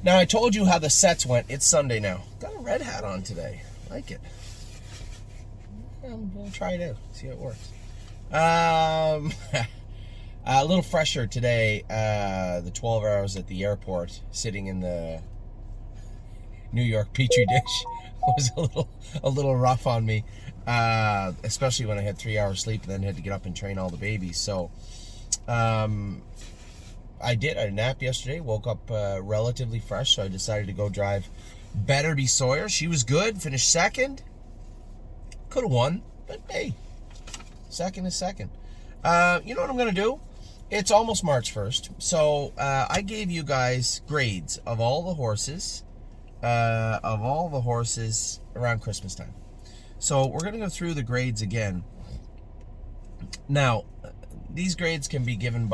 Now, I told you how the sets went. It's Sunday now. Got a red hat on today. Like it. We'll try it out. See how it works. A little fresher today. The 12 hours at the airport, sitting in the New York Petri dish, was a little rough on me. Especially when I had 3 hours sleep and then had to get up and train all the babies. So, I had a nap yesterday, woke up relatively fresh, so I decided to go drive Betterby Sawyer. She was good, finished second. Could have won, but hey, second is second. You know what I'm going to do? It's almost March 1st, so I gave you guys grades of all the horses around Christmas time. So we're going to go through the grades again. Now, these grades can be given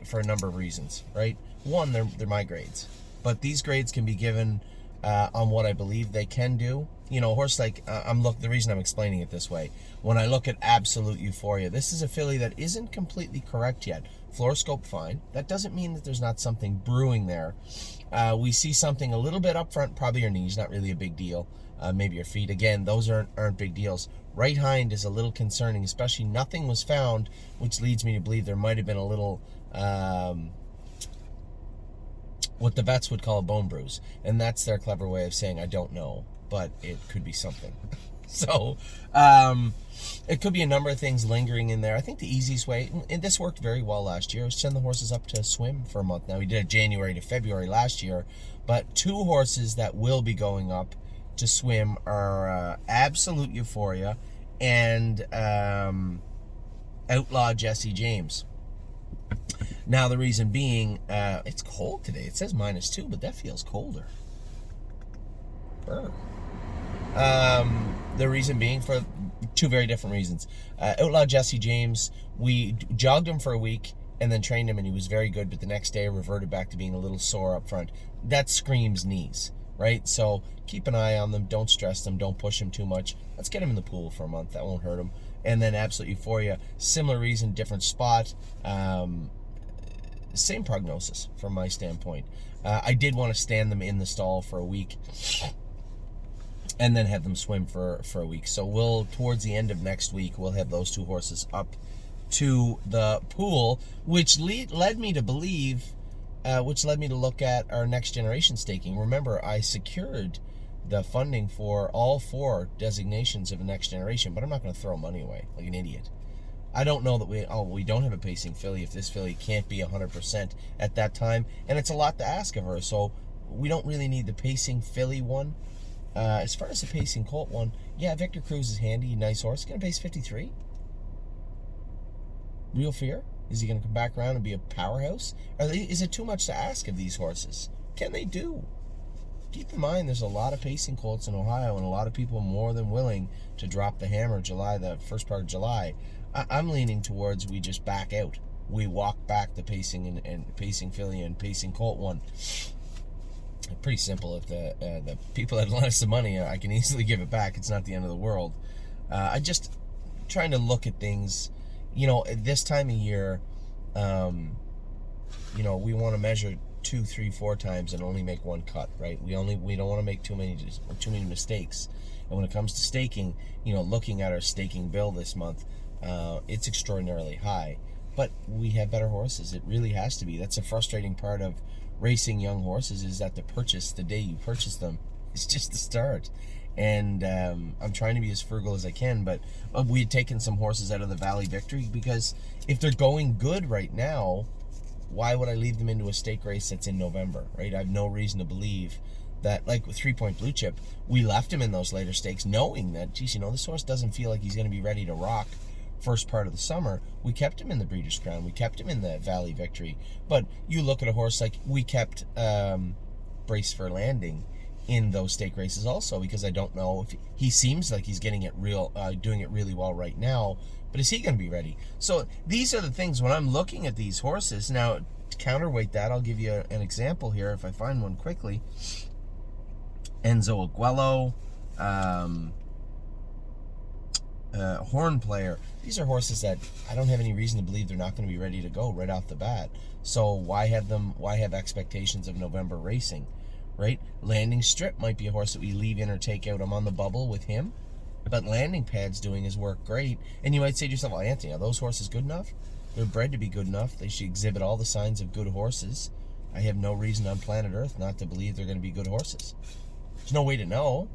for a number of reasons, right? One, they're my grades, but these grades can be given on what I believe they can do. You know, a horse like the reason I'm explaining it this way, when I look at Absolute Euphoria, this is a filly that isn't completely correct yet. Fluoroscope fine. That doesn't mean that there's not something brewing there. We see something a little bit up front, probably your knees, not really a big deal. Maybe your feet. Again, those aren't big deals. Right hind is a little concerning, especially nothing was found, which leads me to believe there might have been a little, what the vets would call a bone bruise. And that's their clever way of saying, I don't know, but it could be something. So, it could be a number of things lingering in there. I think the easiest way, and this worked very well last year, was send the horses up to swim for a month. Now, we did it January to February last year, but two horses that will be going up to swim are Absolute Euphoria and Outlaw Jesse James. Now, the reason being, it's cold today. It says -2, but that feels colder. Burr. The reason being for two very different reasons. Outlaw Jesse James, we jogged him for a week and then trained him, and he was very good, but the next day reverted back to being a little sore up front. That screams knees, right? So keep an eye on them. Don't stress them. Don't push him too much. Let's get him in the pool for a month. That won't hurt him. And then Absolute Euphoria, similar reason, different spot. Same prognosis from my standpoint. I did want to stand them in the stall for a week and then have them swim for a week. So towards the end of next week, we'll have those two horses up to the pool, which led me to look at our next generation staking. Remember, I secured the funding for all 4 designations of the next generation, but I'm not going to throw money away like an idiot. I don't know that we don't have a pacing filly if this filly can't be 100% at that time, and it's a lot to ask of her, so we don't really need the pacing filly one. As far as the pacing colt one, yeah, Victor Cruz is handy, nice horse. Going to pace 53. Real Fear? Is he going to come back around and be a powerhouse? Is it too much to ask of these horses? Can they do? Keep in mind, there's a lot of pacing colts in Ohio, and a lot of people more than willing to drop the hammer the first part of July. I'm leaning towards we just back out. We walk back the pacing and pacing filly and pacing colt one. Pretty simple. If the people that lent us the money, I can easily give it back. It's not the end of the world. I just trying to look at things. You know, at this time of year, you know, we want to measure 2, 3, 4 times and only make one cut, right? We don't want to make too many mistakes. And when it comes to staking, you know, looking at our staking bill this month, it's extraordinarily high. But we have better horses. It really has to be. That's a frustrating part of racing young horses, is that the day you purchase them, is just the start. And I'm trying to be as frugal as I can, but we had taken some horses out of the Valley Victory because if they're going good right now, why would I leave them into a stake race that's in November, right? I have no reason to believe that, like with 3 Point Blue Chip, we left him in those later stakes knowing that, geez, you know, this horse doesn't feel like he's going to be ready to rock first part of the summer. We kept him in the Breeders' Crown. We kept him in the Valley Victory. But you look at a horse like we kept Brace for Landing in those stake races also, because I don't know if he seems like he's getting it doing it really well right now, but is he going to be ready? So these are the things when I'm looking at these horses. Now, to counterweight that, I'll give you an example here if I find one quickly. Enzo Aguelo, Horn Player. These are horses that I don't have any reason to believe they're not going to be ready to go right off the bat. So why have expectations of November racing? right? Landing Strip might be a horse that we leave in or take out. I'm on the bubble with him, but Landing Pad's doing his work great. And you might say to yourself, well, Anthony, are those horses good enough? They're bred to be good enough. They should exhibit all the signs of good horses. I have no reason on planet Earth not to believe they're going to be good horses. There's no way to know.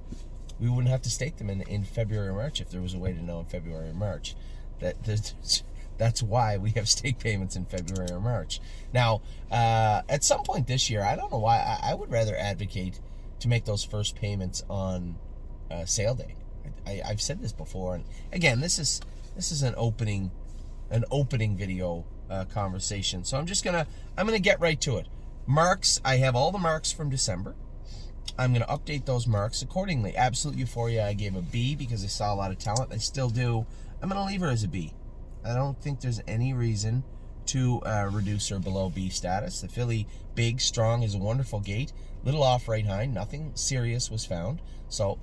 We wouldn't have to stake them in February or March if there was a way to know in February or March. That's why we have stake payments in February or March. Now, at some point this year, I don't know why, I would rather advocate to make those first payments on sale day. I've said this before, and again, this is an opening video conversation. So I'm gonna get right to it. Marks, I have all the marks from December. I'm going to update those marks accordingly. Absolute Euphoria, I gave a B because I saw a lot of talent. I still do. I'm going to leave her as a B. I don't think there's any reason to reduce her below B status. The filly, big, strong, is a wonderful gait. Little off right hind. Nothing serious was found. So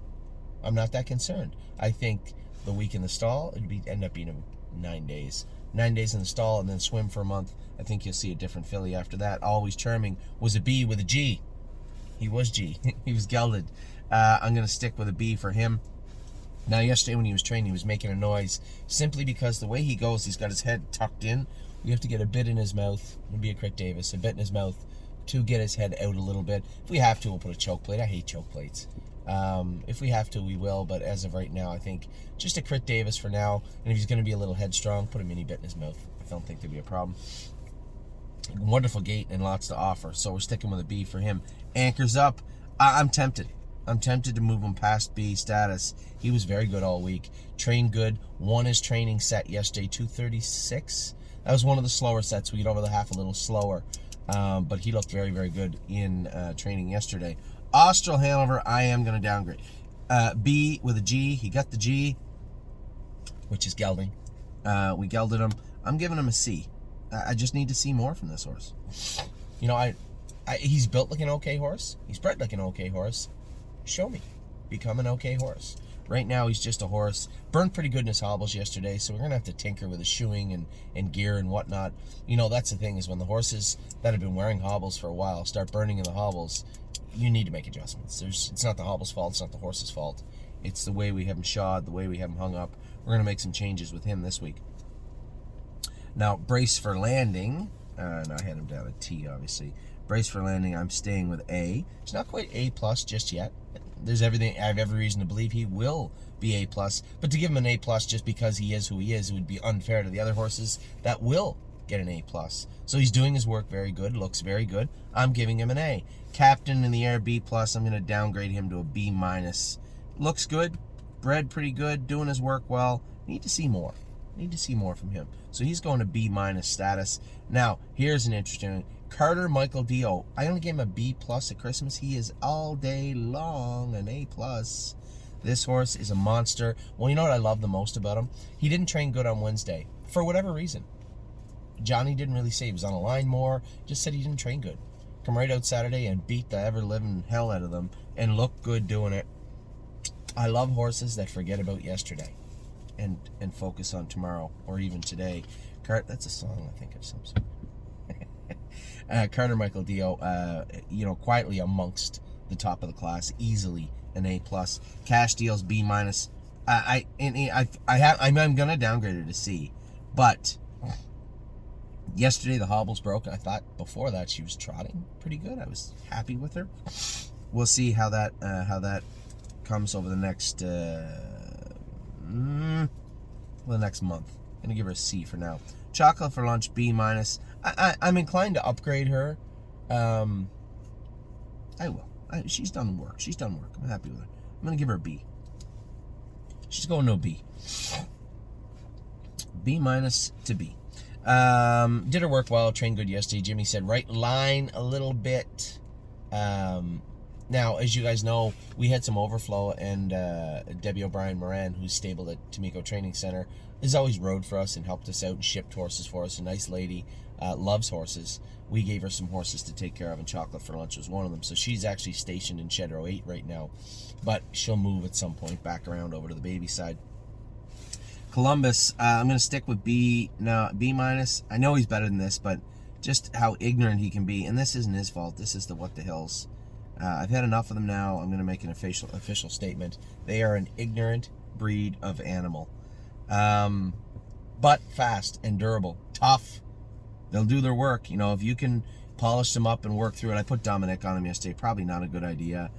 I'm not that concerned. I think the week in the stall, end up being 9 days. 9 days in the stall and then swim for a month. I think you'll see a different filly after that. Always Charming was a B with a G. He was G. He was gelded. I'm going to stick with a B for him. Now, yesterday when he was training, he was making a noise simply because the way he goes, he's got his head tucked in. We have to get a bit in his mouth. It'll be a Crit Davis, a bit in his mouth to get his head out a little bit. If we have to, we'll put a choke plate. I hate choke plates. If we have to, we will. But as of right now, I think just a Crit Davis for now. And if he's going to be a little headstrong, put a mini bit in his mouth. I don't think there'd be a problem. Wonderful gait and lots to offer, so we're sticking with a B for him. Anchors Up, I'm tempted to move him past B status. He was very good all week, trained good, won his training set yesterday, 236. That was one of the slower sets. We get over the half a little slower, but he looked very, very good in training yesterday. Austral Hanover, I am going to downgrade. B with a G. He got the G, which is gelding. We gelded him. I'm giving him a C. I just need to see more from this horse. You know, he's built like an okay horse. He's bred like an okay horse. Show me. Become an okay horse. Right now, he's just a horse. Burned pretty good in his hobbles yesterday, so we're going to have to tinker with his shoeing and gear and whatnot. You know, that's the thing, is when the horses that have been wearing hobbles for a while start burning in the hobbles, you need to make adjustments. It's not the hobble's fault. It's not the horse's fault. It's the way we have him shod, the way we have him hung up. We're going to make some changes with him this week. Now, Brace for Landing, and I had him down at T, obviously. Brace for Landing, I'm staying with A. It's not quite A+ just yet. There's everything. I have every reason to believe he will be A+. But to give him an A+ just because he is who he is, it would be unfair to the other horses that will get an A+. So he's doing his work very good, looks very good. I'm giving him an A. Captain in the Air, B+. I'm going to downgrade him to a B-. Looks good, bred pretty good, doing his work well. Need to see more. Need to see more from him. So he's going to B- status. Now, here's an interesting one. Carter Michael Dio. I only gave him a B+ at Christmas. He is all day long an A+. This horse is a monster. Well, you know what I love the most about him? He didn't train good on Wednesday, for whatever reason. Johnny didn't really say he was on a line more. Just said he didn't train good. Come right out Saturday and beat the ever-living hell out of them and look good doing it. I love horses that forget about yesterday and focus on tomorrow or even today. That's a song, I think, of some sort. Carter Michael Dio, you know, quietly amongst the top of the class, easily an A+. Cash Deals B-. I'm gonna downgrade her to C, but yesterday the hobbles broke. I thought before that she was trotting pretty good. I was happy with her. We'll see how that comes over the next next month. I'm gonna give her a C for now. Chocolate for Lunch, B-. I'm inclined to upgrade her. I will. She's done work. She's done work. I'm happy with her. I'm gonna give her a B. She's going to a B. B- to B. Did her work well. Trained good yesterday. Jimmy said right line a little bit. Now, as you guys know, we had some overflow, and Debbie O'Brien Moran, who's stabled at Tomiko Training Center, has always rode for us and helped us out and shipped horses for us. A nice lady, loves horses. We gave her some horses to take care of, and Chocolate for Lunch was one of them. So she's actually stationed in Shed Row 8 right now, but she'll move at some point back around over to the baby side. Columbus, I'm going to stick with B. Now, B-. I know he's better than this, but just how ignorant he can be, and this isn't his fault. This is the What the Hills. I've had enough of them now. I'm going to make an official statement. They are an ignorant breed of animal. But fast and durable. Tough. They'll do their work. If you can polish them up and work through it. I put Dominic on him yesterday. Probably not a good idea.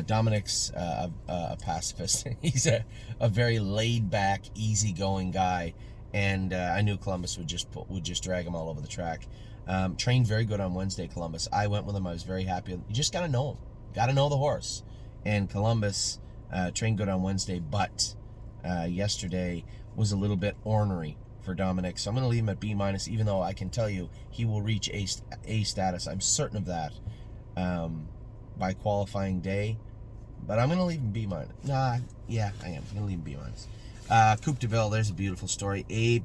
Dominic's a pacifist. He's a very laid-back, easygoing guy. And I knew Columbus would just drag him all over the track. Trained very good on Wednesday, Columbus. I went with him. I was very happy. You just got to know him. Got to know the horse. And Columbus trained good on Wednesday, but yesterday was a little bit ornery for Dominic. So I'm going to leave him at B-, even though I can tell you he will reach A status. I'm certain of that by qualifying day. But I'm going to leave him B-. Yeah, I am. I'm going to leave him B-. Coupe de Ville, there's a beautiful story. A+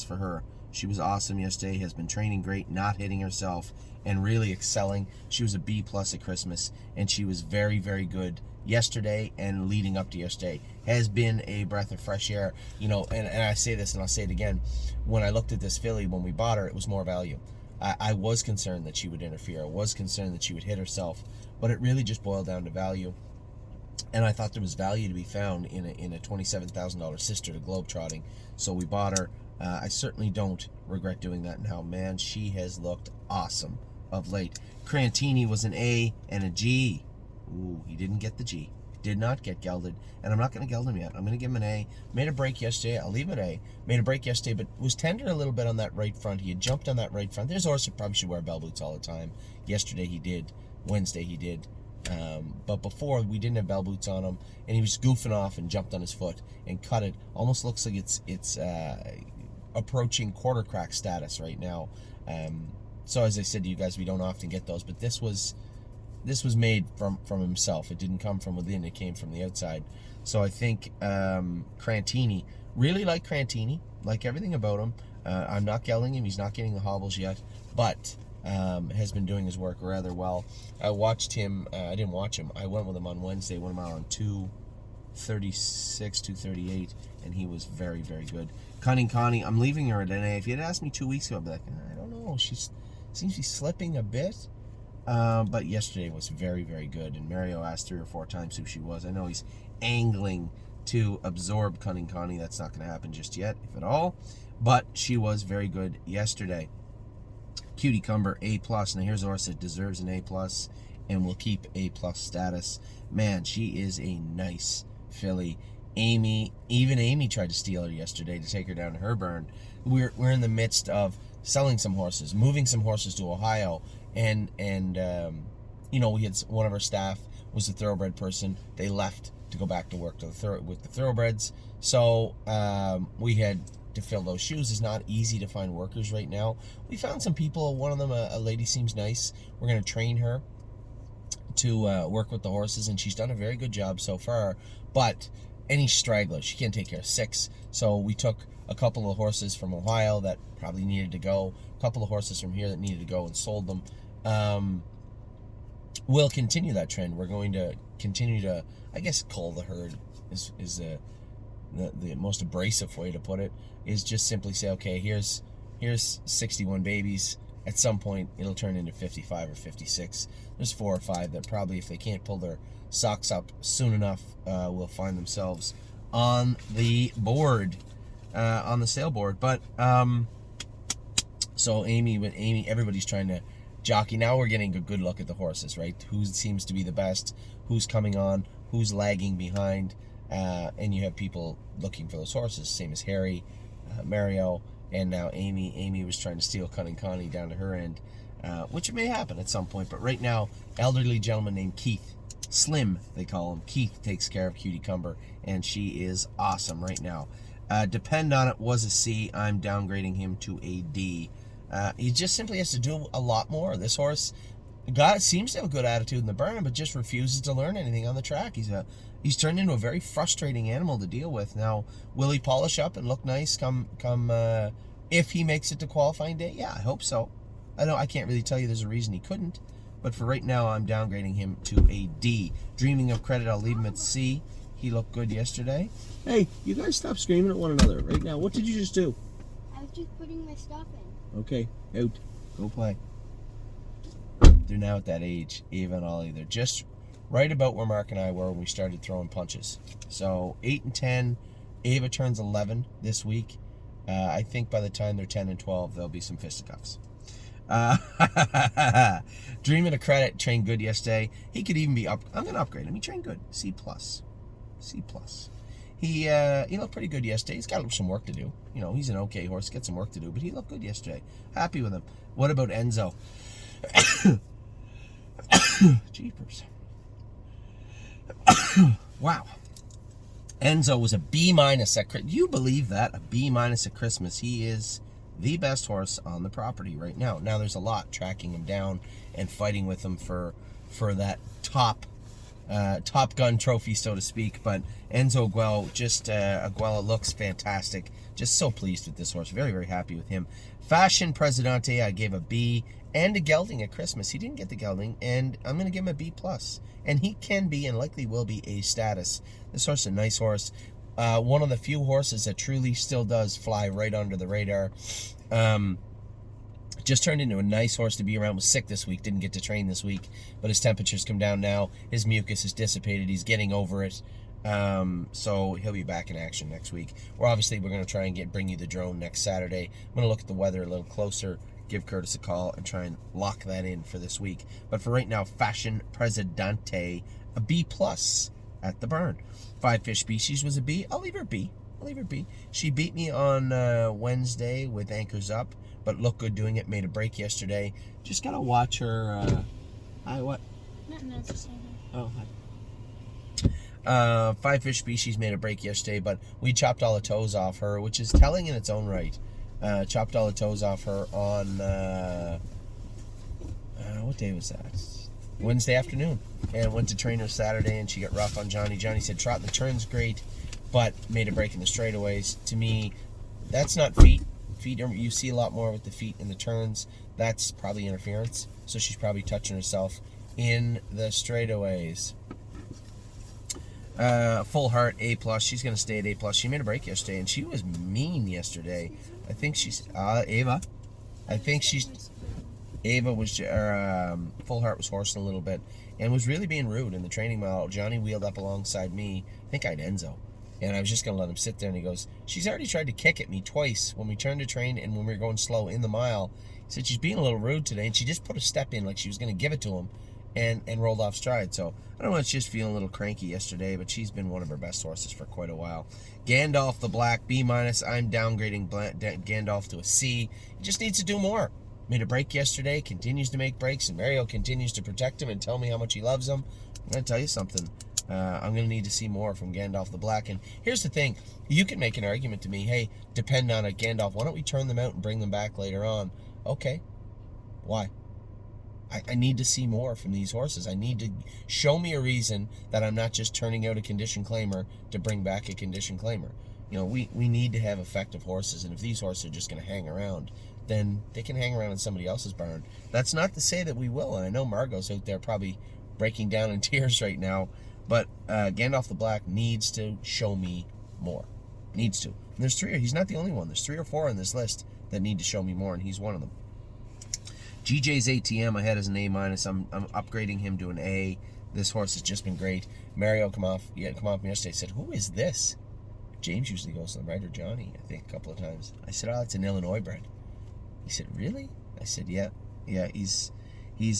for her. She was awesome yesterday, has been training great, not hitting herself, and really excelling. She was a B+ at Christmas, and she was very, very good yesterday and leading up to yesterday. Has been a breath of fresh air. And I say this and I'll say it again. When I looked at this filly, when we bought her, it was more value. I was concerned that she would interfere. I was concerned that she would hit herself, but it really just boiled down to value. And I thought there was value to be found in a $27,000 sister to Globetrotting. So we bought her. I certainly don't regret doing that now. Man, she has looked awesome of late. Crantini was an A and a G. Ooh, he didn't get the G. Did not get gelded. And I'm not going to geld him yet. I'm going to give him an A. Made a break yesterday. I'll leave him at A. Made a break yesterday, but was tender a little bit on that right front. He had jumped on that right front. There's a horse who probably should wear bell boots all the time. Yesterday he did. Wednesday he did. But before, we didn't have bell boots on him, and he was goofing off and jumped on his foot and cut it. Almost looks like it's approaching quarter crack status right now. So as I said to you guys, we don't often get those, but this was made from himself. It didn't come from within, it came from the outside. So I think Crantini, really like Crantini, like everything about him. I'm not gelding him, he's not getting the hobbles yet, but has been doing his work rather well. I watched him, I didn't watch him, I went with him on Wednesday, went him out on 236, 238, and he was very, very good. Cunning Connie, I'm leaving her at an A. If you had asked me 2 weeks ago, I'd be like, I don't know, she seems to be slipping a bit. But yesterday was very, very good, and Mario asked 3 or 4 times who she was. I know he's angling to absorb Cunning Connie. That's not going to happen just yet, if at all, but she was very good yesterday. Cutie Cumber, A+. Now here's a horse that deserves an A+, and will keep A+ status. Man, she is a nice filly. Even Amy tried to steal her yesterday to take her down to her burn. We're in the midst of selling some horses, moving some horses to Ohio, and we had one of our staff was a thoroughbred person. They left to go back to work with the thoroughbreds. So we had to fill those shoes. It's not easy to find workers right now. We found some people. One of them, a lady, seems nice. We're going to train her to work with the horses, and she's done a very good job so far. But any stragglers, she can't take care of 6. So we took a couple of horses from Ohio that probably needed to go, a couple of horses from here that needed to go, and sold them. We'll continue that trend. We're going to continue to, I guess, cull the herd is the most abrasive way to put it, is just simply say, okay, here's 61 babies. At some point, it'll turn into 55 or 56. There's 4 or 5 that probably, if they can't pull their socks up soon enough, will find themselves on the board, on the sale board. But so Amy, everybody's trying to jockey. Now we're getting a good look at the horses, right? Who seems to be the best? Who's coming on? Who's lagging behind? And you have people looking for those horses, same as Harry, Mario, and now Amy. Amy was trying to steal Cunning Connie down to her end, which may happen at some point. But right now, elderly gentleman named Keith, Slim they call him, Keith takes care of Cutie Cumber, and she is awesome right now. Depend on It was a C. I'm downgrading him to a D. He just simply has to do a lot more. This horse, God seems to have a good attitude in the burn, but just refuses to learn anything on the track. He's turned into a very frustrating animal to deal with. Now, will he polish up and look nice come if he makes it to qualifying day? Yeah, I hope so. I can't really tell you there's a reason he couldn't, but for right now, I'm downgrading him to a D. Dreaming of Credit, I'll leave him at C. He looked good yesterday. Hey, you guys stop screaming at one another right now. What did you just do? I was just putting my stuff in. Okay, out. Go play. They're now at that age, Ava and Ollie. They're just right about where Mark and I were when we started throwing punches. So 8 and 10. Ava turns 11 this week. I think by the time they're 10 and 12, there'll be some fisticuffs. Dreaming of Credit trained good yesterday. He could even be up. I'm going to upgrade him. He trained good. C+. C+. He looked pretty good yesterday. He's got some work to do. You know, he's an okay horse. Got some work to do, but he looked good yesterday. Happy with him. What about Enzo? Jeepers. Wow. Enzo was a B- at Christmas. You believe that? A B- at Christmas. He is the best horse on the property right now. Now there's a lot tracking him down and fighting with him for that Top Gun trophy, so to speak. But Enzo Aguela looks fantastic. Just so pleased with this horse. Very, very happy with him. Fashion Presidente, I gave a B and a gelding at Christmas. He didn't get the gelding, and I'm going to give him a B+. And he can be and likely will be A status. This horse is a nice horse. One of the few horses that truly still does fly right under the radar. Just turned into a nice horse to be around. Was sick this week. Didn't get to train this week. But his temperatures come down now. His mucus is dissipated. He's getting over it. So he'll be back in action next week. We're going to try and bring you the drone next Saturday. I'm going to look at the weather a little closer, give Curtis a call, and try and lock that in for this week. But for right now, Fashion Presidente, a B+ at the barn. 5 Fish Species was a B. I'll leave her B. She beat me on Wednesday with Anchors Up, but looked good doing it. Made a break yesterday. Just gotta watch her. Hi, what? Nothing else to say. Oh, hi. 5 Fish Species made a break yesterday, but we chopped all the toes off her, which is telling in its own right. Chopped all the toes off her on what day was that? Wednesday afternoon, and went to train her Saturday, and she got rough on Johnny. Johnny said trot in the turn's great, but made a break in the straightaways. To me, that's not feet. You see a lot more with the feet in the turns. That's probably interference. So she's probably touching herself in the straightaways. Full Heart, A+. She's going to stay at A+. She made a break yesterday, and she was mean yesterday. I think she's Ava. Ava was, Full Heart was horsing a little bit and was really being rude in the training mile. Johnny wheeled up alongside me. I think I had Enzo. And I was just going to let him sit there. And he goes, she's already tried to kick at me twice when we turned to train and when we were going slow in the mile. He said she's being a little rude today. And she just put a step in like she was going to give it to him and rolled off stride. So I don't know, it's just feeling a little cranky yesterday, but she's been one of her best horses for quite a while. Gandalf the Black, B-. I'm downgrading Gandalf to a C. He just needs to do more. Made a break yesterday, continues to make breaks, and Mario continues to protect him and tell me how much he loves him. I'm going to tell you something. I'm going to need to see more from Gandalf the Black. And here's the thing. You can make an argument to me, hey, depend on a Gandalf. Why don't we turn them out and bring them back later on? Okay. Why? I need to see more from these horses. I need to show me a reason that I'm not just turning out a condition claimer to bring back a condition claimer. You know, we need to have effective horses, and if these horses are just going to hang around, then they can hang around in somebody else's barn. That's not to say that we will, and I know Margot's out there probably breaking down in tears right now, but Gandalf the Black needs to show me more. Needs to. And there's three. He's not the only one. There's 3 or 4 on this list that need to show me more, and he's one of them. GJ's ATM I had as an A-. I'm upgrading him to an A. This horse has just been great. Mario come off yesterday, said, who is this? James usually goes to the right, or Johnny, I think, a couple of times. I said, oh, it's an Illinois bred. He said, really? I said, yeah. Yeah, he's you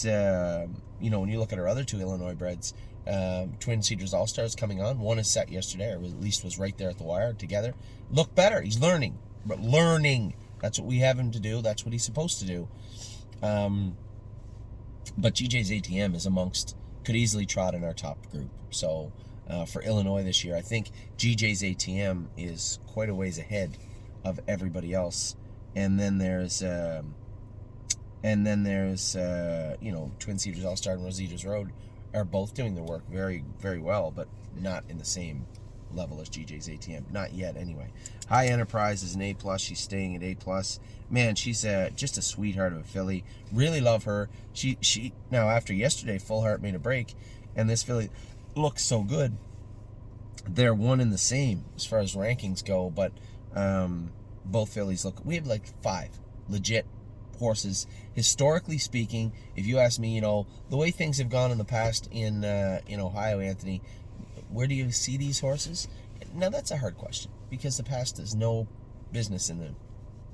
know, when you look at our other 2 Illinois breds, Twin Cedars All-Stars coming on. One is set yesterday, or at least was right there at the wire together. Look better. He's learning. But learning. That's what we have him to do. That's what he's supposed to do. But GJ's ATM is could easily trot in our top group. So for Illinois this year, I think GJ's ATM is quite a ways ahead of everybody else. And then there's you know, Twin Cedars All-Star and Rosita's Road are both doing their work very, very well, but not in the same level as GJ's ATM. Not yet, anyway. High Enterprise is an A+. She's staying at A+. Man, she's just a sweetheart of a filly. Really love her. She now, after yesterday, Full Heart made a break, and this filly looks so good. They're one and the same as far as rankings go, but both fillies look. We have like 5 legit horses, historically speaking, if you ask me, the way things have gone in the past in Ohio, Anthony, where do you see these horses? Now, that's a hard question because the past has no business in the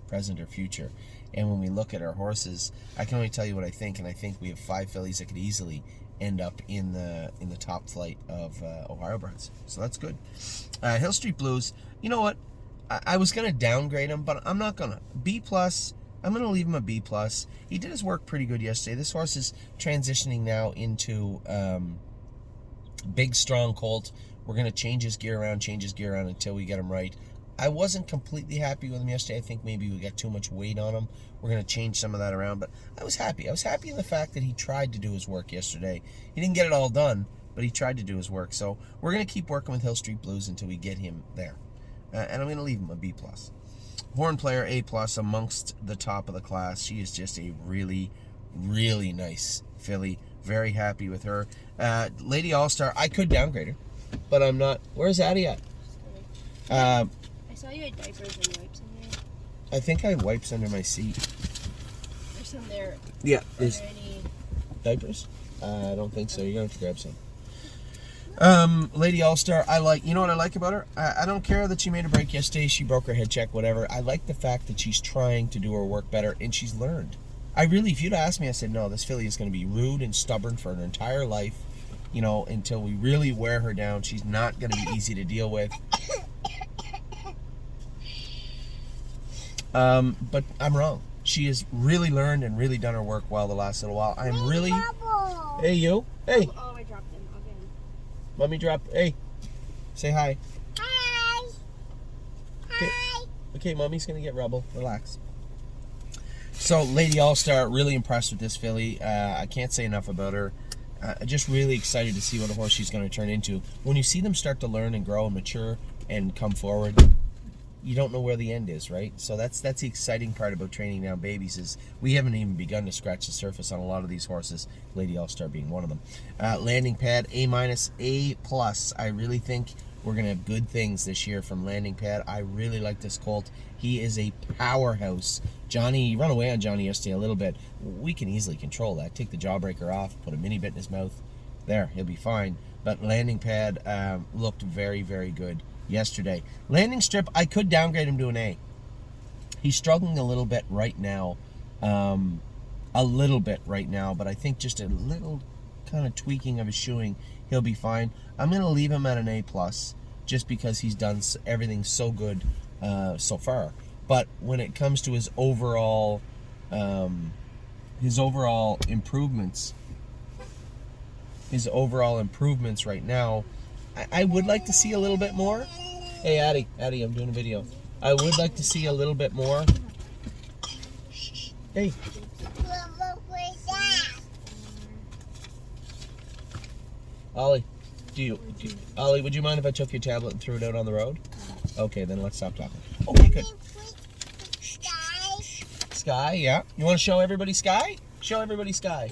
present or future. And when we look at our horses, I can only tell you what I think, and I think we have 5 fillies that could easily end up in the top flight of Ohio breds. So that's good. Hill Street Blues, you know what? I was going to downgrade him, but I'm not going to. B+, I'm going to leave him a B+. He did his work pretty good yesterday. This horse is transitioning now into big, strong colt. We're going to change his gear around until we get him right. I wasn't completely happy with him yesterday. I think maybe we got too much weight on him. We're going to change some of that around, but I was happy. I was happy in the fact that he tried to do his work yesterday. He didn't get it all done, but he tried to do his work. So we're going to keep working with Hill Street Blues until we get him there. And I'm going to leave him a B+. Horn Player, A+, amongst the top of the class. She is just a really, really nice filly. Very happy with her. Lady All-Star, I could downgrade her, but I'm not. Where's Addie at? I saw you had diapers and wipes in there. I think I have wipes under my seat. There's some there. Yeah. Are there any diapers? I don't think so. You're going to have to grab some. Lady All-Star, you know what I like about her? I don't care that she made a break yesterday. She broke her head check, whatever. I like the fact that she's trying to do her work better, and she's learned. If you'd asked me, I said, no, this filly is going to be rude and stubborn for her entire life, until we really wear her down. She's not going to be easy to deal with. But I'm wrong. She has really learned and really done her work well the last little while. I'm really... Hey, you. Hey. Oh, I dropped them again. Mommy dropped... Hey. Say hi. Hi. Okay. Okay, Mommy's going to get rubble. Relax. So, Lady All-Star, really impressed with this filly. I can't say enough about her. Just really excited to see what a horse she's going to turn into. When you see them start to learn and grow and mature and come forward, you don't know where the end is, right? So that's the exciting part about training down babies is we haven't even begun to scratch the surface on a lot of these horses, Lady All-Star being one of them. Landing Pad, A-, A+. I really think we're going to have good things this year from Landing Pad. I really like this colt. He is a powerhouse. Johnny, run away on Johnny yesterday a little bit. We can easily control that. Take the jawbreaker off, put a mini bit in his mouth. There, he'll be fine. But Landing Pad looked very, very good yesterday. Landing Strip, I could downgrade him to an A. He's struggling a little bit right now. But I think just a little kind of tweaking of his shoeing, he'll be fine. I'm going to leave him at an A+, just because he's done everything so good so far. But when it comes to his overall improvements, right now, I would like to see a little bit more. Hey, Addie, I'm doing a video. I would like to see a little bit more. Hey. Ollie, Ollie, would you mind if I took your tablet and threw it out on the road? Okay, then let's stop talking. Okay, good. Sky, yeah. You want to show everybody Sky? Show everybody Sky.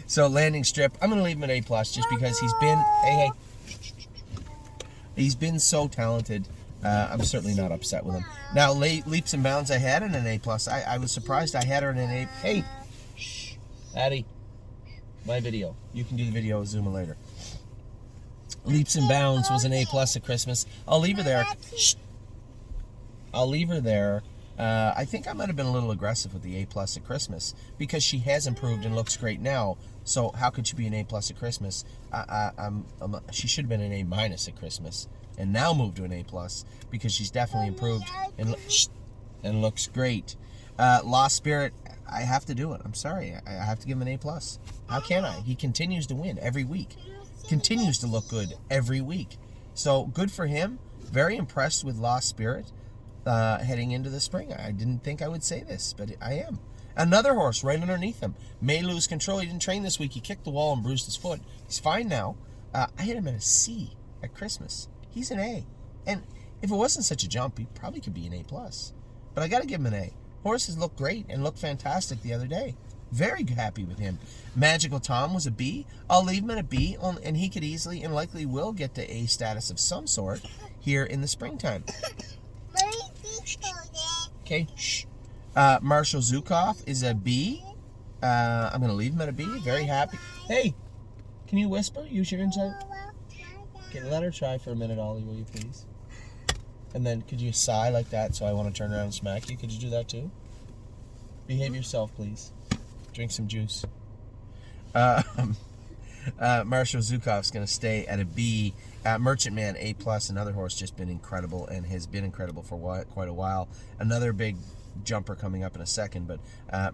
So, Landing Strip, I'm going to leave him at A+, just because he's been... Hey. He's been so talented. I'm certainly not upset with him. Now, Leaps and Bounds, I had in an A+. I was surprised I had her in an A. Hey. Addie. My video. You can do the video with Zuma later. Leaps and Bounds was an A+ at Christmas. I'll leave her there. Shh. I'll leave her there. I think I might have been a little aggressive with the A+ at Christmas because she has improved and looks great now. So how could she be an A+ at Christmas? She should have been an A- at Christmas and now moved to an A+ because she's definitely improved and looks great. Lost Spirit, I have to do it. I'm sorry. I have to give him an A+. How can I? He continues to win every week. Continues to look good every week. So good for him. Very impressed with Lost Spirit heading into the spring. I didn't think I would say this, but I am. Another horse right underneath him. May lose control. He didn't train this week. He kicked the wall and bruised his foot. He's fine now. I had him at a C at Christmas. He's an A. And if it wasn't such a jump, he probably could be an A+. But I got to give him an A. Horses looked great and looked fantastic the other day. Very happy with him. Magical Tom was a B. I'll leave him at a B, and he could easily and likely will get to A status of some sort here in the springtime. Okay. Shh. Marshall Zukov is a B. I'm going to leave him at a B. Very happy. Hey, can you whisper? Use your inside. Okay, let her try for a minute, Ollie, will you please? And then could you sigh like that so I want to turn around and smack you? Could you do that too? Behave yourself, please. Drink some juice. Marshall Zukov's going to stay at a B. Merchant Man, A+. Another horse just been incredible and has been incredible for quite a while. Another big jumper coming up in a second, but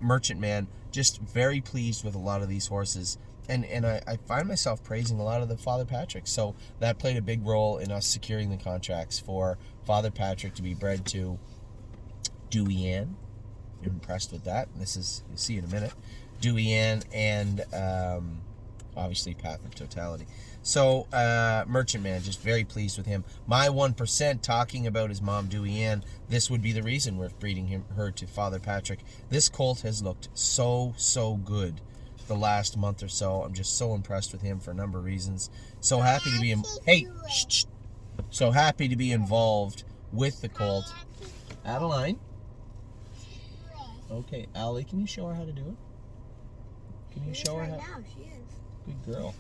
Merchant Man, just very pleased with a lot of these horses. And I find myself praising a lot of the Father Patrick. So that played a big role in us securing the contracts for Father Patrick to be bred to Dewey Ann. You're impressed with that. This is, you'll see in a minute. Dewey Ann and obviously Path of Totality. So Merchant Man, just very pleased with him. My 1% talking about his mom Dewey Ann. This would be the reason we're breeding her to Father Patrick. This colt has looked so good the last month or so. I'm just so impressed with him for a number of reasons. So happy to be so happy to be involved with the colt. Adeline. Okay, Allie, can you show her how to do it? Can you show her how? Now she is. Good girl.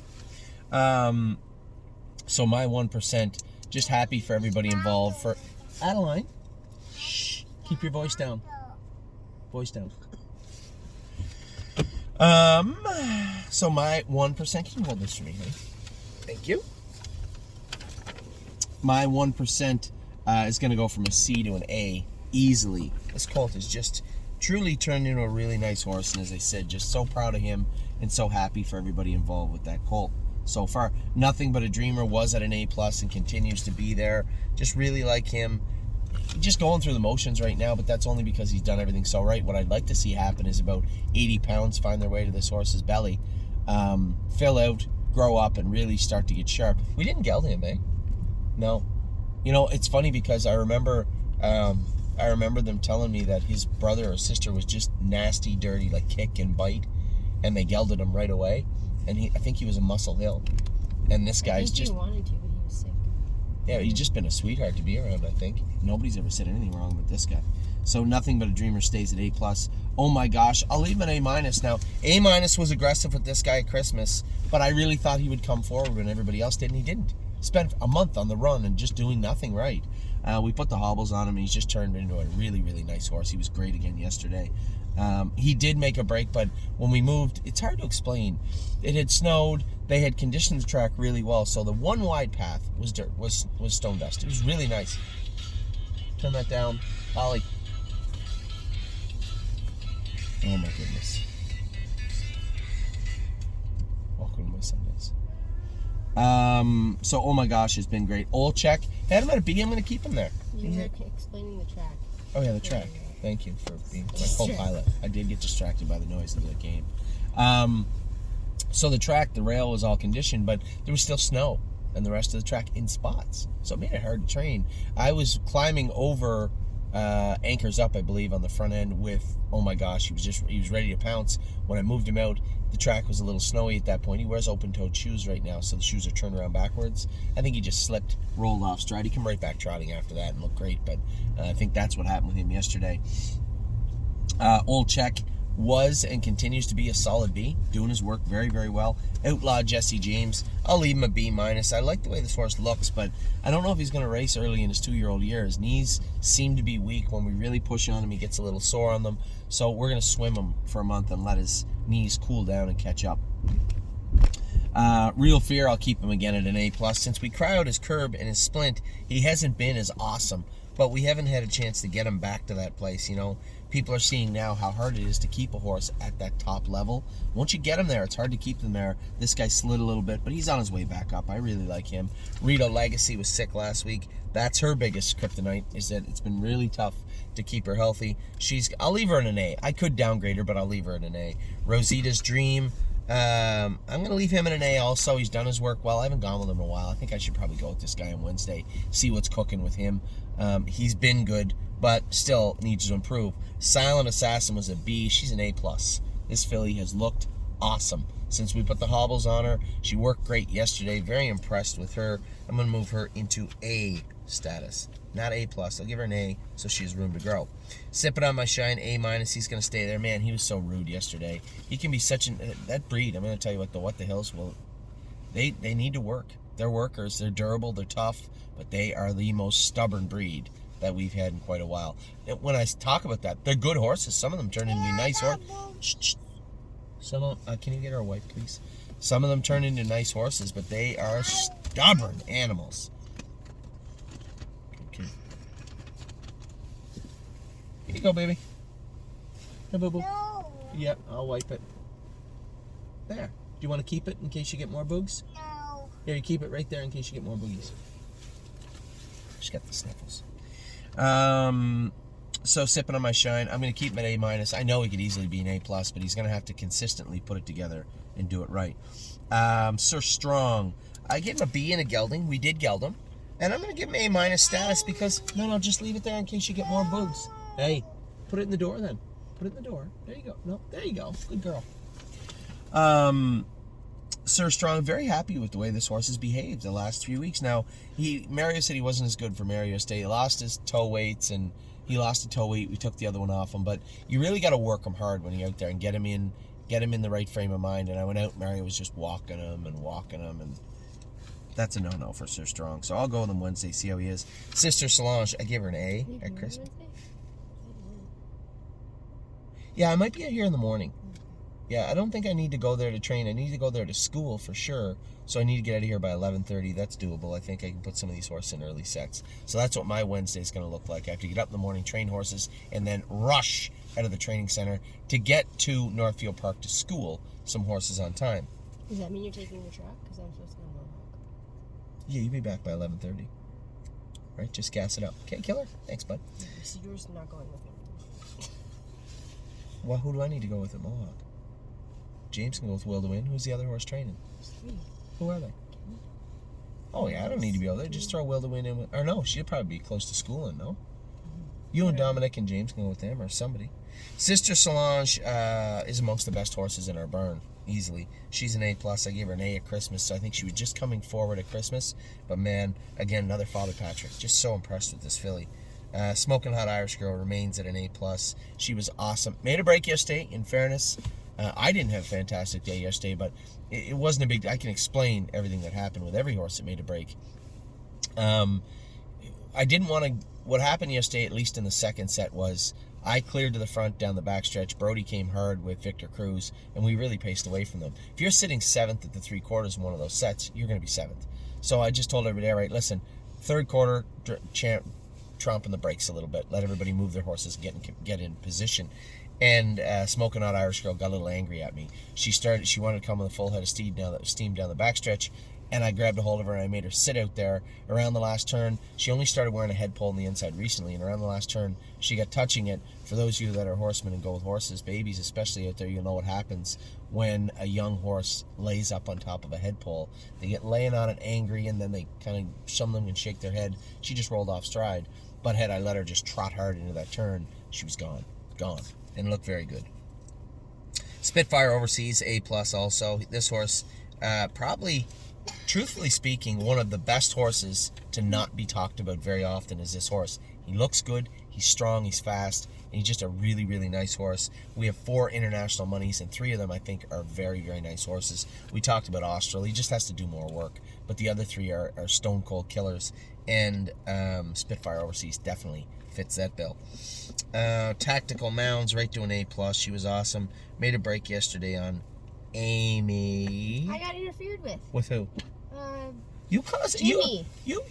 So my 1%, just happy for everybody involved. For Adeline, shh, keep your voice down. Voice down. So my 1%, can you hold this for me, honey? Thank you. My 1% is going to go from a C to an A easily. This colt is just truly turned into a really nice horse, and as I said, just so proud of him and so happy for everybody involved with that colt so far. Nothing But a Dreamer was at an A+ and continues to be there. Just really like him. Just going through the motions right now, but that's only because he's done everything so right. What I'd like to see happen is about 80 pounds find their way to this horse's belly, fill out, grow up, and really start to get sharp. We didn't geld him, eh? No. You know, it's funny because I remember them telling me that his brother or sister was just nasty, dirty, like kick and bite, and they gelded him right away. And I think he was a Muscle Hill, and this guy's just. He wanted to, but he was sick. Yeah, he's just been a sweetheart to be around, I think. Nobody's ever said anything wrong with this guy. So Nothing But a Dreamer stays at A+. Oh my gosh, I'll leave him at A- now. A- was aggressive with this guy at Christmas, but I really thought he would come forward when everybody else did, and he didn't. Spent a month on the run and just doing nothing right. We put the hobbles on him, and he's just turned into a really, really nice horse. He was great again yesterday. He did make a break, but when we moved, it's hard to explain. It had snowed. They had conditioned the track really well, so the one wide path was dirt, was stone dust. It was really nice. Turn that down, Ollie. Oh my goodness. Welcome to my Sundays. So oh my gosh, it's been great. Olczek, had him at a B. I'm going to keep him there. You were explaining the track. Oh yeah, the track. Thank you for being my co-pilot. I did get distracted by the noise of the game. So the track, the rail was all conditioned, but there was still snow and the rest of the track in spots. So it made it hard to train. I was climbing over anchors up, I believe, on the front end with, oh my gosh, he was ready to pounce. When I moved him out, the track was a little snowy at that point. He wears open-toed shoes right now, so the shoes are turned around backwards. I think he just slipped, rolled off stride. He came right back trotting after that and looked great, but I think that's what happened with him yesterday. Olczek was and continues to be a solid B, doing his work very, very well. Outlaw Jesse James, I'll leave him a B-. I like the way this horse looks, but I don't know if he's going to race early in his 2-year-old year. His knees seem to be weak. When we really push on him, he gets a little sore on them. So we're going to swim him for a month and let his knees cool down and catch up. Real Fear, I'll keep him again at an A+. Since we crowd his curb and his splint, he hasn't been as awesome, but we haven't had a chance to get him back to that place. You know, people are seeing now how hard it is to keep a horse at that top level. Once you get him there, it's hard to keep them there. This guy slid a little bit, but he's on his way back up. I really like him. Rita Legacy was sick last week. That's her biggest kryptonite, is that it's been really tough to keep her healthy. I'll leave her in an A. I could downgrade her, but I'll leave her in an A. Rosita's Dream, I'm going to leave him in an A also. He's done his work well. I haven't gone with him in a while. I think I should probably go with this guy on Wednesday, see what's cooking with him. He's been good, but still needs to improve. Silent Assassin was a B. She's an A+. This filly has looked awesome since we put the hobbles on her. She worked great yesterday. Very impressed with her. I'm going to move her into A+. status. Not A+. I'll give her an A so she has room to grow. Sipping on my shine, A-. He's going to stay there. Man, he was so rude yesterday. He can be such an... That breed, I'm going to tell you what the hills will... They need to work. They're workers. They're durable. They're tough. But they are the most stubborn breed that we've had in quite a while. When I talk about that, they're good horses. Some of them turn into nice horses. Some of them, can you get her a wipe, please? Some of them turn into nice horses, but they are stubborn animals. Okay. Here you go, baby. Hey, boo-boo. No. Yep, I'll wipe it. There. Do you want to keep it in case you get more boogs? No. Here, you keep it right there in case you get more boogies. She's got the sniffles. So sipping on my shine, I'm going to keep him at A-. I know he could easily be an A+, but he's going to have to consistently put it together and do it right. Sir Strong, I gave him a B and a gelding. We did geld him. And I'm going to give him A- status because, no, just leave it there in case you get more boogs. Hey, put it in the door then. Put it in the door. There you go. No, there you go. Good girl. Sir Strong, very happy with the way this horse has behaved the last 3 weeks. Now, Mario said he wasn't as good for Mario State. He lost his toe weights, and he lost a toe weight. We took the other one off him, but you really got to work him hard when you're out there and get him in the right frame of mind. And I went out, Mario was just walking him, and that's a no-no for Sir Strong. So I'll go with him Wednesday, see how he is. Sister Solange, I gave her an A at Christmas. Yeah, I might be out here in the morning. Yeah, I don't think I need to go there to train. I need to go there to school for sure. So I need to get out of here by 11:30. That's doable. I think I can put some of these horses in early sets. So that's what my Wednesday is going to look like. I have to get up in the morning, train horses, and then rush out of the training center to get to Northfield Park to school some horses on time. Does that mean you're taking the truck? Because I'm supposed to go to Mohawk. Yeah, you'll be back by 11:30. Right? Just gas it up. Okay, killer. Thanks, bud. So you're just not going with me. Well, who do I need to go with at Mohawk? James can go with Will to Win. Who's the other horse training? There's 3. Who are they? Oh, yeah, I don't need to be over there. Just throw Will to Win in. Or no, she'll probably be close to schooling, no? You and Dominic and James can go with them, or somebody. Sister Solange is amongst the best horses in our barn, easily. She's an A+. I gave her an A at Christmas, so I think she was just coming forward at Christmas. But man, again, another Father Patrick. Just so impressed with this filly. Smoking Hot Irish Girl remains at an A+. She was awesome. Made a break yesterday, in fairness. I didn't have a fantastic day yesterday, but it wasn't a big... I can explain everything that happened with every horse that made a break. I didn't want to... What happened yesterday, at least in the second set, was I cleared to the front down the backstretch. Brody came hard with Victor Cruz, and we really paced away from them. If you're sitting 7th at the 3/4 in one of those sets, you're going to be 7th. So I just told everybody, all right, listen, 3rd quarter, tromping the brakes a little bit. Let everybody move their horses and get in position. And Smoking Hot Irish Girl got a little angry at me. She wanted to come with a full head of steam down the backstretch, and I grabbed a hold of her and I made her sit out there around the last turn. She only started wearing a head pole on the inside recently, and around the last turn, she got touching it. For those of you that are horsemen and go with horses, babies especially out there, you'll know what happens when a young horse lays up on top of a head pole. They get laying on it angry, and then they some of them can shake their head. She just rolled off stride. But had I let her just trot hard into that turn, she was gone. And looked very good. Spitfire Overseas, A+ also. This horse, probably, truthfully speaking, one of the best horses to not be talked about very often is this horse. He looks good, he's strong, he's fast, and he's just a really, really nice horse. We have 4 international monies, and 3 of them, I think, are very, very nice horses. We talked about Austral. He just has to do more work. But the other 3 are stone cold killers, and Spitfire Overseas definitely fits that bill. Tactical Mounds, right to an A+. She was awesome. Made a break yesterday on Amy. I got interfered with. With who? You caused Jimmy. You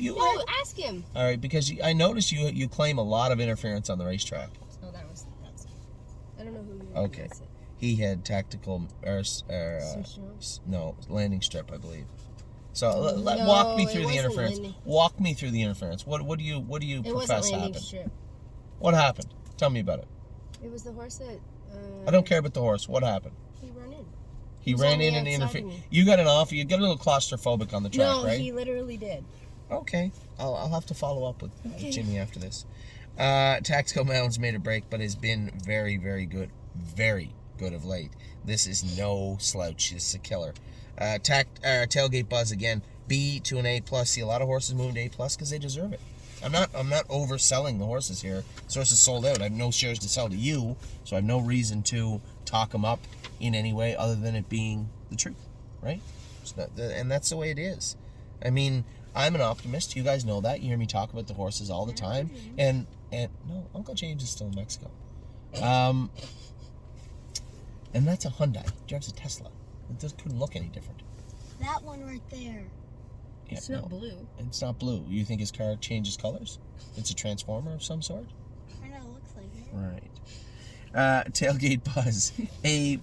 Ask him. All right, because I noticed you claim a lot of interference on the racetrack. Oh, that's I don't know who you Okay. He had tactical landing strip, I believe. So walk me through the interference. Walk me through the interference. What do you profess happened? Strip. What happened? Tell me about it. It was the horse that... I don't care about the horse. What happened? He ran in. He ran in and interfered. You got you get a little claustrophobic on the track, right? No, he literally did. Okay. I'll have to follow up with Jimmy after this. Tactical Mounds made a break, but has been very, very good. Very good of late. This is no slouch. This is a killer. Tailgate Buzz again. B to an A+. See, a lot of horses moving to A+ because they deserve it. I'm not overselling the horses here. This horse is sold out. I have no shares to sell to you, so I have no reason to talk them up in any way other than it being the truth, right? And that's the way it is. I mean, I'm an optimist. You guys know that. You hear me talk about the horses all the time. And no, Uncle James is still in Mexico. And that's a Hyundai. He drives a Tesla. It just couldn't look any different. That one right there. Yeah, It's not blue. It's not blue. You think his car changes colors? It's a transformer of some sort? I know, it looks like it. Right. Tailgate Buzz, A+.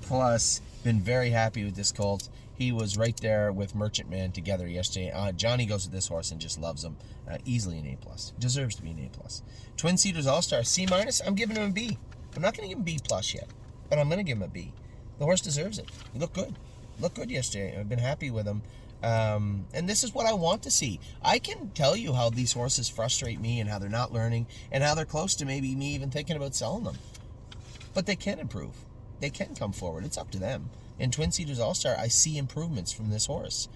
Been very happy with this colt. He was right there with Merchantman together yesterday. Johnny goes with this horse and just loves him. Easily an A+. Deserves to be an A+. Twin Cedars All-Star, C-. I'm giving him a B. I'm not going to give him B+ yet, but I'm going to give him a B. The horse deserves it. He looked good. Looked good yesterday. I've been happy with him. And this is what I want to see. I can tell you how these horses frustrate me and how they're not learning and how they're close to maybe me even thinking about selling them. But they can improve. They can come forward. It's up to them. In Twin Cedars All-Star, I see improvements from this horse.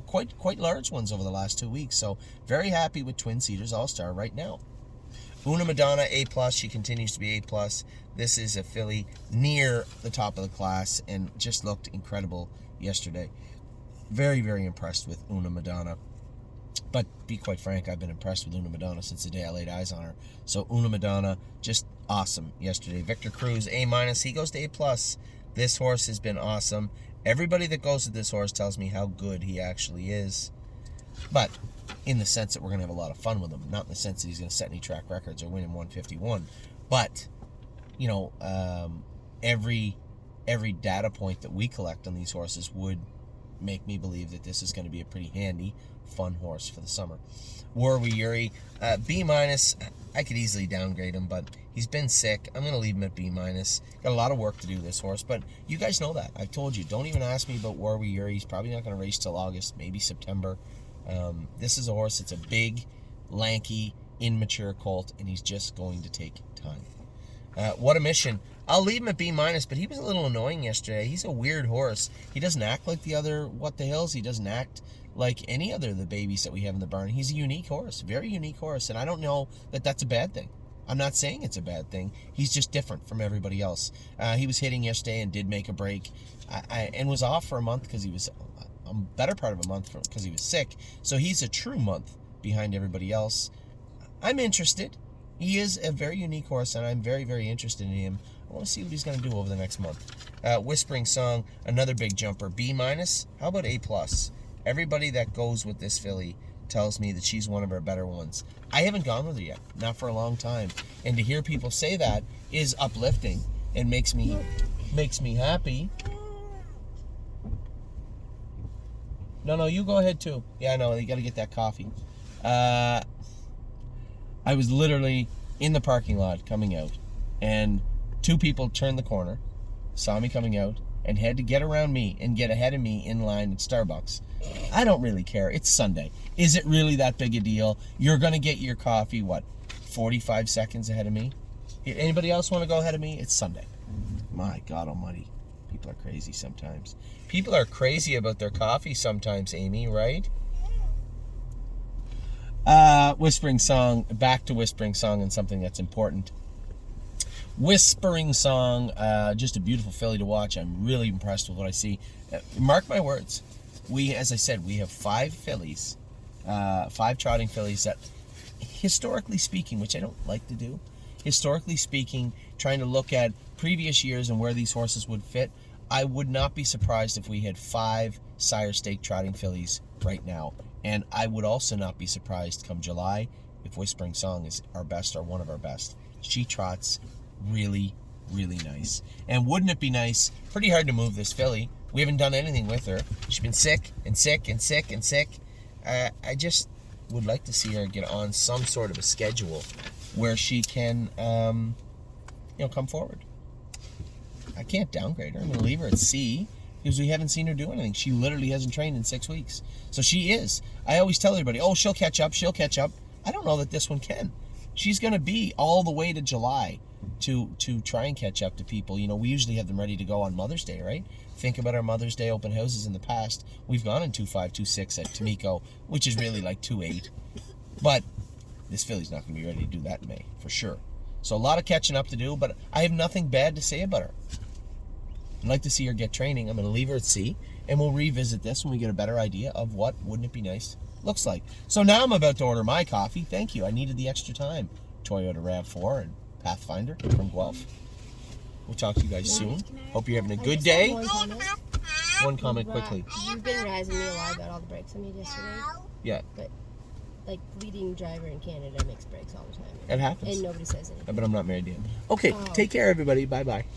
Quite large ones over the last 2 weeks. So very happy with Twin Cedars All-Star right now. Una Madonna, A+. She continues to be A+. This is a filly near the top of the class and just looked incredible yesterday. Very, very impressed with Una Madonna. But be quite frank, I've been impressed with Una Madonna since the day I laid eyes on her. So Una Madonna, just awesome yesterday. Victor Cruz, A-. He goes to A+. This horse has been awesome. Everybody that goes to this horse tells me how good he actually is. But in the sense that we're going to have a lot of fun with him. Not in the sense that he's going to set any track records or win in 151. But, you know, every data point that we collect on these horses would make me believe that this is going to be a pretty handy, fun horse for the summer. War We Yuri, B-. I could easily downgrade him, but he's been sick. I'm going to leave him at B-. Got a lot of work to do this horse, but you guys know that. I've told you, don't even ask me about War We Yuri. He's probably not going to race till August, maybe September. This is a horse that's a big, lanky, immature colt, and he's just going to take time. What a Mission. I'll leave him at B-, but he was a little annoying yesterday. He's a weird horse. He doesn't act like the other What the Hills. He doesn't act like any other of the babies that we have in the barn. He's a unique horse, very unique horse, and I don't know that that's a bad thing. I'm not saying it's a bad thing. He's just different from everybody else. He was hitting yesterday and did make a break, and was off for a month because he was a better part of a month because he was sick. So he's a true month behind everybody else. I'm interested. He is a very unique horse, and I'm very, very interested in him. I want to see what he's going to do over the next month. Whispering Song, another big jumper. B-. How about A+? Everybody that goes with this filly tells me that she's one of our better ones. I haven't gone with her yet, not for a long time. And to hear people say that is uplifting and makes me happy. No, you go ahead too. Yeah, I know, you got to get that coffee. I was literally in the parking lot coming out, and two people turned the corner, saw me coming out, and had to get around me and get ahead of me in line at Starbucks. I don't really care. It's Sunday. Is it really that big a deal? You're going to get your coffee, 45 seconds ahead of me? Anybody else want to go ahead of me? It's Sunday. My God almighty. People are crazy sometimes. People are crazy about their coffee sometimes, Amy, right? Whispering Song, back to Whispering Song and something that's important. Whispering Song, just a beautiful filly to watch. I'm really impressed with what I see. Mark my words. As I said, we have 5 fillies, 5 trotting fillies that, historically speaking, which I don't like to do, historically speaking, trying to look at previous years and where these horses would fit, I would not be surprised if we had 5 sire stake trotting fillies right now. And I would also not be surprised come July if Whispering Song is our best or one of our best. She trots really, really nice. And wouldn't it be nice? Pretty hard to move this filly. We haven't done anything with her. She's been sick and sick and sick and sick. I just would like to see her get on some sort of a schedule where she can, come forward. I can't downgrade her. I'm going to leave her at C because we haven't seen her do anything. She literally hasn't trained in 6 weeks. So she is. I always tell everybody, she'll catch up. She'll catch up. I don't know that this one can. She's going to be all the way to July to try and catch up to people. You know, we usually have them ready to go on Mother's Day, right? Think about our Mother's Day open houses in the past. We've gone in 2.5, 2.6 at Tamiko, which is really like 2.8. But This filly's not going to be ready to do that in May, for sure. So a lot of catching up to do, but I have nothing bad to say about her. I'd like to see her get training. I'm going to leave her at sea, and we'll revisit this when we get a better idea of what Wouldn't It Be Nice looks like. So now I'm about to order my coffee. Thank you. I needed the extra time. Toyota RAV4 and Pathfinder from Guelph. We'll talk to you guys soon. Hope you're having a good day. One comment quickly. You've been razzing me a lot about all the brakes I made yesterday. Yeah, But, like, leading driver in Canada makes brakes all the time. it happens. And nobody says anything. But I'm not married to him. Okay, Oh. take care, everybody. Bye-bye.